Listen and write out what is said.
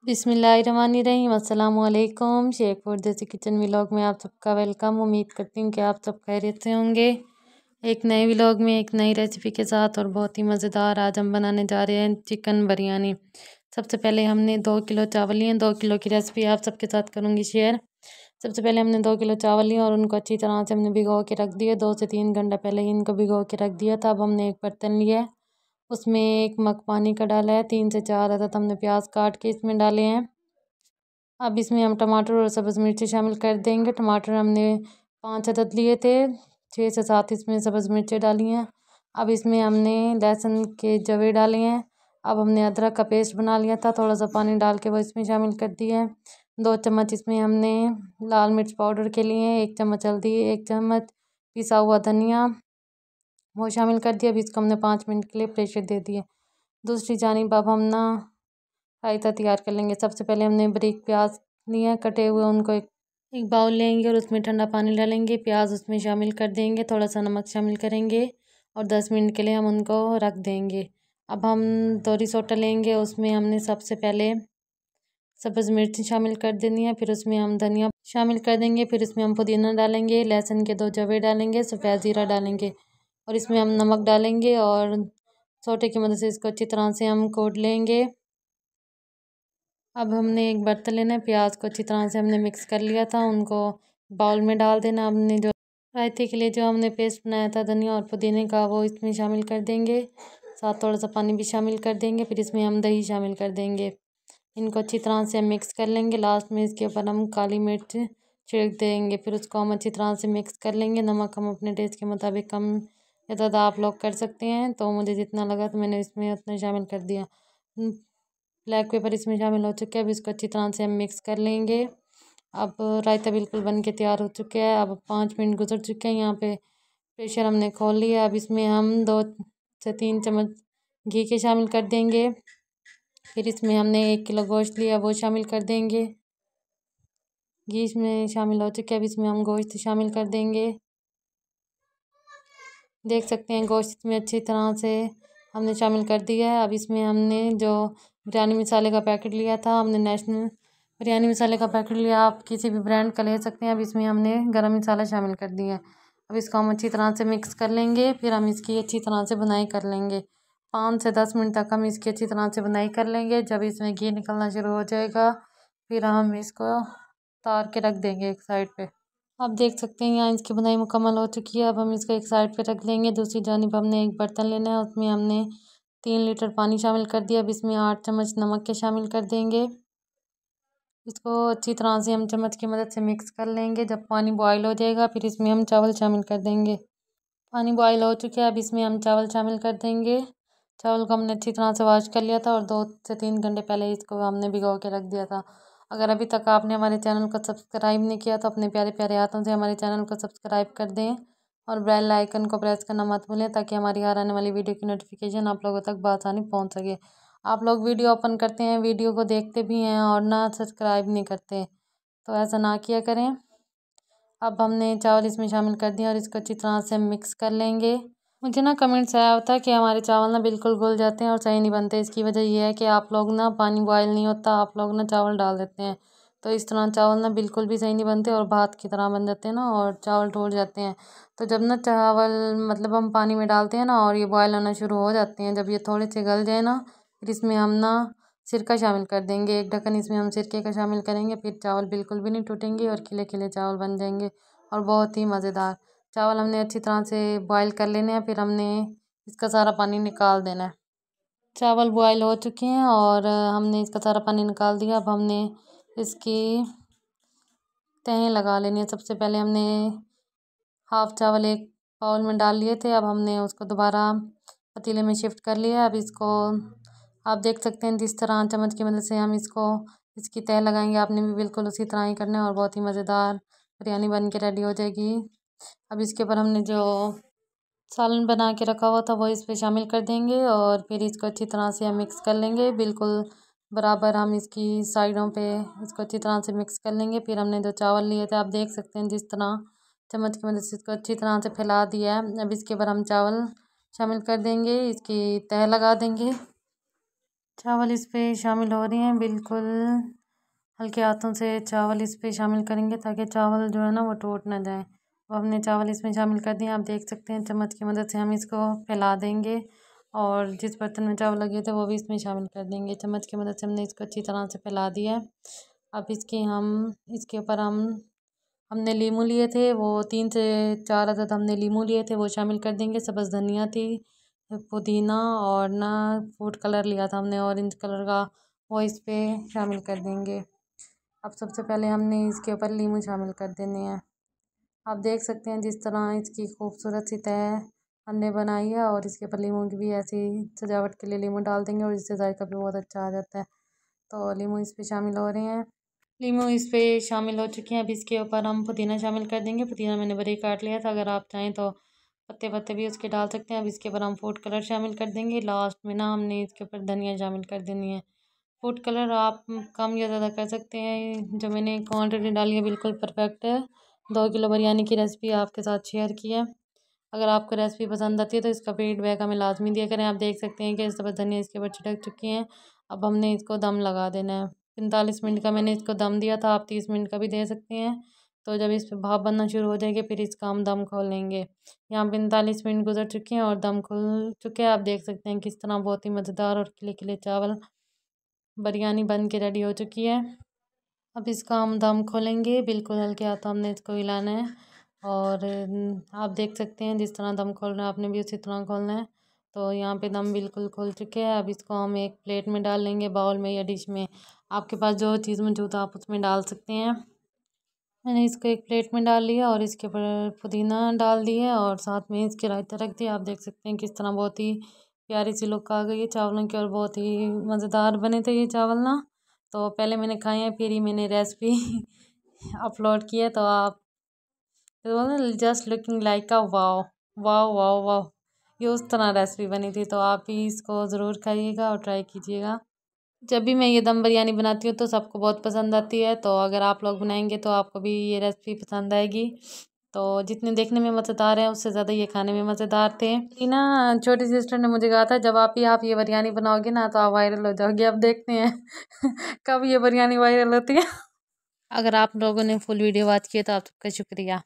बिस्मिल्लाहिर्रहमानिर्रहीम। अस्सलामुअलैकुम। शेखपुर देसी किचन व्लॉग में आप सबका वेलकम। उम्मीद करती हूँ कि आप सब खैरियत से होंगे। एक नए व्लॉग में एक नई रेसिपी के साथ और बहुत ही मज़ेदार आज हम बनाने जा रहे हैं चिकन बिरयानी। सबसे पहले हमने 2 किलो चावल लिए। 2 किलो की रेसिपी आप सबके साथ करूँगी शेयर। सबसे पहले हमने 2 किलो चावल लिए और उनको अच्छी तरह से हमने भिगो के रख दिए। 2 से 3 घंटा पहले ही इनको भिगो के रख दिया था। अब हमने एक बर्तन लिया है, उसमें 1 मग पानी का डाला है। 3 से 4 अदद हमने प्याज काट के इसमें डाले हैं। अब इसमें हम टमाटर और सब्ज़ मिर्ची शामिल कर देंगे। टमाटर हमने 5 अदद लिए थे। 6 से 7 इसमें सब्ज़ मिर्ची डाली हैं। अब इसमें हमने लहसुन के जवे डाले हैं। अब हमने अदरक का पेस्ट बना लिया था, थोड़ा सा पानी डाल के वो इसमें शामिल कर दिया है। 2 चम्मच इसमें हमने लाल मिर्च पाउडर के लिए, 1 चम्मच हल्दी, 1 चम्मच पिसा हुआ धनिया वो शामिल कर दिया। अब इसको हमने 5 मिनट के लिए प्रेशर दे दिया। दूसरी जानिब अब हम ना रायता तैयार कर लेंगे। सबसे पहले हमने बारीक प्याज लिए हैं कटे हुए, उनको एक बाउल लेंगे और उसमें ठंडा पानी डालेंगे। प्याज उसमें शामिल कर देंगे, थोड़ा सा नमक शामिल करेंगे और 10 मिनट के लिए हम उनको रख देंगे। अब हम दोरी सोटा लेंगे, उसमें हमने सबसे पहले सब्ज़ मिर्ची शामिल कर देनी है, फिर उसमें हम धनिया शामिल कर देंगे, फिर इसमें हम पुदीना डालेंगे, लहसुन के 2 जवे डालेंगे, सफ़ेद ज़ीरा डालेंगे और इसमें हम नमक डालेंगे और सोटे की मदद से इसको अच्छी तरह से हम कूट लेंगे। अब हमने एक बर्तन लेना है, प्याज को अच्छी तरह से हमने मिक्स कर लिया था, उनको बाउल में डाल देना। हमने जो रायते के लिए जो हमने पेस्ट बनाया था धनिया और पुदीने का, वो इसमें शामिल कर देंगे, साथ थोड़ा सा पानी भी शामिल कर देंगे। फिर इसमें हम दही शामिल कर देंगे। इनको अच्छी तरह से हम मिक्स कर लेंगे। लास्ट में इसके ऊपर हम काली मिर्च छिड़क देंगे, फिर उसको हम अच्छी तरह से मिक्स कर लेंगे। नमक हम अपने टेस्ट के मुताबिक कम या ज़्यादा आप लोग कर सकते हैं, तो मुझे जितना लगा तो मैंने इसमें उतना शामिल कर दिया। ब्लैक पेपर इसमें शामिल हो चुका है। अब इसको अच्छी तरह से हम मिक्स कर लेंगे। अब रायता बिल्कुल बन के तैयार हो चुका है। अब 5 मिनट गुजर चुके हैं। यहाँ पे प्रेशर हमने खोल लिया। अब इसमें हम 2 से 3 चम्मच घी के शामिल कर देंगे। फिर इसमें हमने 1 किलो गोश्त लिया, वो शामिल कर देंगे। घी इसमें शामिल हो चुका है। अब इसमें हम गोश्त शामिल कर देंगे। देख सकते हैं गोश्त में अच्छी तरह से हमने शामिल कर दिया है। अब इसमें हमने जो बिरयानी मसाले का पैकेट लिया था, हमने नेशनल बिरयानी मसाले का पैकेट लिया, आप किसी भी ब्रांड का ले सकते हैं। अब इसमें हमने गरम मसाला शामिल कर दिया है। अब इसको हम अच्छी तरह से मिक्स कर लेंगे, फिर हम इसकी अच्छी तरह से बुनाई कर लेंगे। 5 से 10 मिनट तक हम इसकी अच्छी तरह से बुनाई कर लेंगे। जब इसमें घी निकलना शुरू हो जाएगा, फिर हम इसको उतार के रख देंगे एक साइड पे। आप देख सकते हैं यहाँ इसकी बुनाई मुकम्मल हो चुकी है। अब हम इसको एक साइड पे रख लेंगे। दूसरी जानिब हमने एक बर्तन लेना है, उसमें हमने 3 लीटर पानी शामिल कर दिया। अब इसमें 8 चम्मच नमक के शामिल कर देंगे। इसको अच्छी तरह से हम चम्मच की मदद से मिक्स कर लेंगे। जब पानी बॉयल हो जाएगा, फिर इसमें हम चावल शामिल कर देंगे। पानी बॉयल हो चुका है, अब इसमें हम चावल शामिल कर देंगे। चावल को हमने अच्छी तरह से वॉश कर लिया था और 2 से 3 घंटे पहले इसको हमने भिगो के रख दिया था। अगर अभी तक आपने हमारे चैनल को सब्सक्राइब नहीं किया तो अपने प्यारे प्यारे हाथों से हमारे चैनल को सब्सक्राइब कर दें और बेल आइकन को प्रेस करना मत भूलें, ताकि हमारी हर आने वाली वीडियो की नोटिफिकेशन आप लोगों तक बआसानी पहुंच सके। आप लोग वीडियो ओपन करते हैं, वीडियो को देखते भी हैं और ना सब्सक्राइब नहीं करते, तो ऐसा ना किया करें। अब हमने चावल इसमें शामिल कर दिया और इसको अच्छी तरह से मिक्स कर लेंगे। मुझे ना कमेंट्स आया होता है कि हमारे चावल ना बिल्कुल घुल जाते हैं और सही नहीं बनते। इसकी वजह यह है कि आप लोग ना पानी बॉयल नहीं होता, आप लोग ना चावल डाल देते हैं, तो इस तरह चावल ना बिल्कुल भी सही नहीं बनते और भात की तरह बन जाते हैं ना, और चावल टूट जाते हैं। तो जब ना चावल मतलब हम पानी में डालते हैं ना और ये बॉयल होना शुरू हो जाते हैं, जब ये थोड़े से गल जाए ना, फिर इसमें हम ना सिरका शामिल कर देंगे। 1 ढक्कन इसमें हम सिरके का शामिल करेंगे, फिर चावल बिल्कुल भी नहीं टूटेंगे और खिले खिले चावल बन जाएंगे और बहुत ही मज़ेदार। चावल हमने अच्छी तरह से बॉईल कर लेने हैं, फिर हमने इसका सारा पानी निकाल देना है। चावल बॉईल हो चुके हैं और हमने इसका सारा पानी निकाल दिया। अब हमने इसकी तहें लगा लेनी है। सबसे पहले हमने हाफ़ चावल एक बाउल में डाल लिए थे, अब हमने उसको दोबारा पतीले में शिफ्ट कर लिया। अब इसको आप देख सकते हैं जिस तरह चम्मच की मदद से हम इसकी तह लगाएंगे, आपने भी बिल्कुल उसी तरह ही करना है और बहुत ही मज़ेदार बिरयानी बन के रेडी हो जाएगी। अब इसके ऊपर हमने जो सालन बना के रखा हुआ था वो इस पे शामिल कर देंगे और फिर इसको अच्छी तरह से हम मिक्स कर लेंगे। बिल्कुल बराबर हम इसकी साइडों पे इसको अच्छी तरह से मिक्स कर लेंगे। फिर हमने जो चावल लिए थे, आप देख सकते हैं जिस तरह चम्मच की मदद से इसको अच्छी तरह से फैला दिया है। अब इसके ऊपर हम चावल शामिल कर देंगे, इसकी तह लगा देंगे। चावल इस पे शामिल हो रहे हैं। बिल्कुल हल्के हाथों से चावल इस पे शामिल करेंगे ताकि चावल जो है ना वो टूट ना जाए। तो हमने चावल इसमें शामिल कर दिए। आप देख सकते हैं चम्मच की मदद से हम इसको फैला देंगे और जिस बर्तन में चावल लगे थे वो भी इसमें शामिल कर देंगे। चम्मच की मदद से हमने इसको अच्छी तरह से फैला दिया है। अब इसके ऊपर हमने लीमू लिए थे, वो 3 से 4 अदद हमने लीमू लिए थे, वो शामिल कर देंगे। सब्ज़ धनिया थी, पुदीना और ना फूड कलर लिया था हमने ऑरेंज कलर का, वो इस पे शामिल कर देंगे। अब सबसे पहले हमने इसके ऊपर लीमू शामिल कर देने हैं। आप देख सकते हैं जिस तरह इसकी खूबसूरत सी तह हमने बनाई है और इसके ऊपर लीमू की भी ऐसी सजावट के लिए लीमू डाल देंगे और इससे जायका भी बहुत अच्छा आ जाता है। तो लीमू इस पे शामिल हो रहे हैं। लीमू इस पे शामिल हो चुके हैं। अब इसके ऊपर हम पुदीना शामिल कर देंगे। पुदीना मैंने बारीक काट लिया था, अगर आप चाहें तो पत्ते पत्ते भी उसके डाल सकते हैं। अब इसके ऊपर हम फूड कलर शामिल कर देंगे। लास्ट में ना हमने इसके ऊपर धनिया शामिल कर देनी है। फूड कलर आप कम या ज़्यादा कर सकते हैं, जो मैंने क्वांटिटी डाली है बिल्कुल परफेक्ट है। 2 किलो बिरयानी की रेसिपी आपके साथ शेयर की है। अगर आपको रेसिपी पसंद आती है तो इसका फीडबैक हमें लाजमी दिया करें। आप देख सकते हैं कि इस तरह धनिया इसके ऊपर छिटक चुकी हैं। अब हमने इसको दम लगा देना है। 45 मिनट का मैंने इसको दम दिया था, आप 30 मिनट का भी दे सकते हैं। तो जब इस पर भाप बनना शुरू हो जाएगी फिर इसका हम दम खोल लेंगे। यहाँ 45 मिनट गुजर चुके हैं और दम खुल चुके हैं। आप देख सकते हैं किस तरह बहुत ही मज़ेदार और खिले खिले चावल बिरयानी बन के रेडी हो चुकी है। अब इसका हम दम खोलेंगे। बिल्कुल हल्के हाथों हमने इसको हिलाना है और आप देख सकते हैं जिस तरह दम खोलना है आपने भी उसी तरह खोलना है। तो यहाँ पे दम बिल्कुल खुल चुके हैं। अब इसको हम एक प्लेट में डाल लेंगे, बाउल में या डिश में, आपके पास जो चीज़ मौजूद है आप उसमें डाल सकते हैं। मैंने इसको एक प्लेट में डाल लिया और इसके ऊपर पुदीना डाल दिया और साथ में इसके रायता रख दिया। आप देख सकते हैं किस तरह बहुत ही प्यारी सी लुक आ गई है चावलों की और बहुत ही मज़ेदार बने थे ये चावल ना। तो पहले मैंने खाए हैं फिर ही मैंने रेसिपी अपलोड की है। तो आप just looking like a wow wow wow wow, ये उस तरह रेसिपी बनी थी। तो आप भी इसको ज़रूर खाइएगा और ट्राई कीजिएगा। जब भी मैं ये दम बिरयानी बनाती हूँ तो सबको बहुत पसंद आती है। तो अगर आप लोग बनाएंगे तो आपको भी ये रेसिपी पसंद आएगी। तो जितने देखने में मज़ेदार हैं उससे ज़्यादा ये खाने में मज़ेदार थे। मेरी ना छोटी सिस्टर ने मुझे कहा था जब आप ये बिरयानी बनाओगे ना तो आप वायरल हो जाओगे। अब देखते हैं कब ये बिरयानी वायरल होती है। अगर आप लोगों ने फुल वीडियो वॉच की है तो आप सबका शुक्रिया।